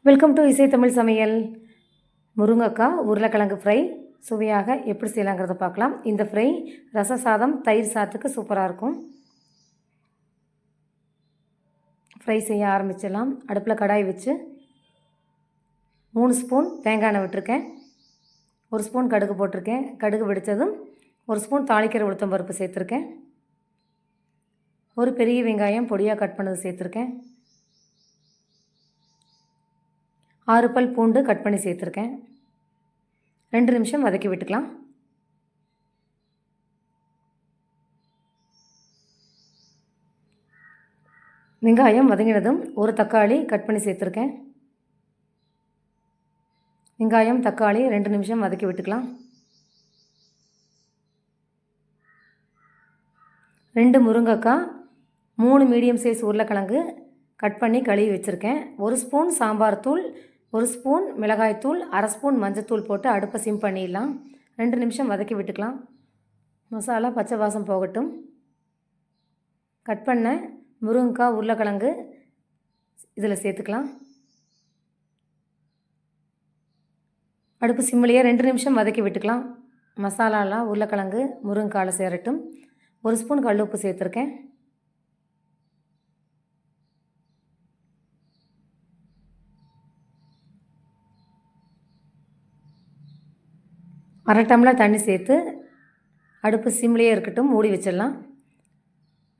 Welcome to இசை தமிழ் சமையல். முருங்கைக்காய் உருளைக்கிழங்கு ஃப்ரை சுவையாக எப்படி செய்யலாங்கிறத பார்க்கலாம். இந்த ஃப்ரை ரச சாதம், தயிர் சாதத்துக்கு சூப்பராக இருக்கும். ஃப்ரை செய்ய ஆரம்பிச்சிடலாம். அடுப்பில் கடாய் வச்சு 3 ஸ்பூன் தேங்காய் எண்ணெய் விட்டுருக்கேன். 1 ஸ்பூன் கடுகு போட்டிருக்கேன். கடுகு வெடித்ததும் 1 ஸ்பூன் தாளிக்கிற உளுத்தம் பருப்பு சேர்த்துருக்கேன். ஒரு பெரிய வெங்காயம் பொடியாக கட் பண்ணது சேர்த்துருக்கேன். 6 பல் பூண்டு கட் பண்ணி சேர்த்துருக்கேன். 2 நிமிஷம் வதக்கி விட்டுக்கலாம். வெங்காயம் வதங்கினதும் ஒரு தக்காளி கட் பண்ணி சேர்த்துருக்கேன். வெங்காயம் தக்காளி 2 நிமிஷம் வதக்கி விட்டுக்கலாம். 2 முருங்கைக்காய், 3 மீடியம் சைஸ் உருளைக்கிழங்கு கட் பண்ணி கழுவி வச்சுருக்கேன். 1 ஸ்பூன் சாம்பார் தூள், 1 ஸ்பூன் மிளகாய்த்தூள், 1/2 ஸ்பூன் மஞ்சத்தூள் போட்டு அடுப்பை சிம் பண்ணிடலாம். 2 நிமிஷம் வதக்கி விட்டுக்கலாம். மசாலா பச்சை வாசம் போகட்டும். கட் பண்ண முருங்கைக்காய் உருளைக்கிழங்கு இதில் சேர்த்துக்கலாம். அடுப்பு சிம்மிலேயே 2 நிமிஷம் வதக்கி விட்டுக்கலாம். மசாலாலாம் உருளைக்கிழங்கு முருங்கைக்காயில் சேரட்டும். 1 ஸ்பூன் கல் உப்பு சேர்த்துருக்கேன். அரை டம்ளர் தண்ணி சேர்த்து அடுப்பு சிம்லேயே இருக்கட்டும், மூடி வச்சிடலாம்.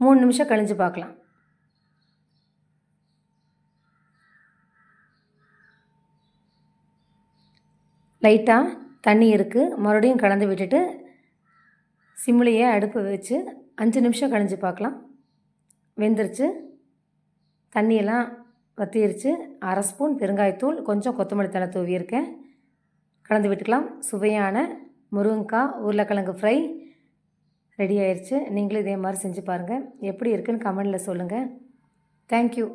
3 நிமிஷம் கழிஞ்சு பார்க்கலாம். லைட்டாக தண்ணி இருக்குது, மறுபடியும் கலந்து விட்டுட்டு சிம்லேயே அடுப்பு வச்சு 5 நிமிஷம் கழிஞ்சு பார்க்கலாம். வெந்துருச்சு, தண்ணியெல்லாம் வற்றிருச்சு. 1/2 ஸ்பூன் பெருங்காயத்தூள், கொஞ்சம் கொத்தமல்லி தழை தூவியிருக்கேன். கலந்து விட்டுக்கலாம். சுவையான முருங்கைக்காய் உருளைக்கிழங்கு ஃப்ரை ரெடி ஆயிடுச்சு. நீங்களும் இதே மாதிரி செஞ்சு பாருங்கள். எப்படி இருக்குன்னு கமெண்டில் சொல்லுங்கள். தேங்க்யூ.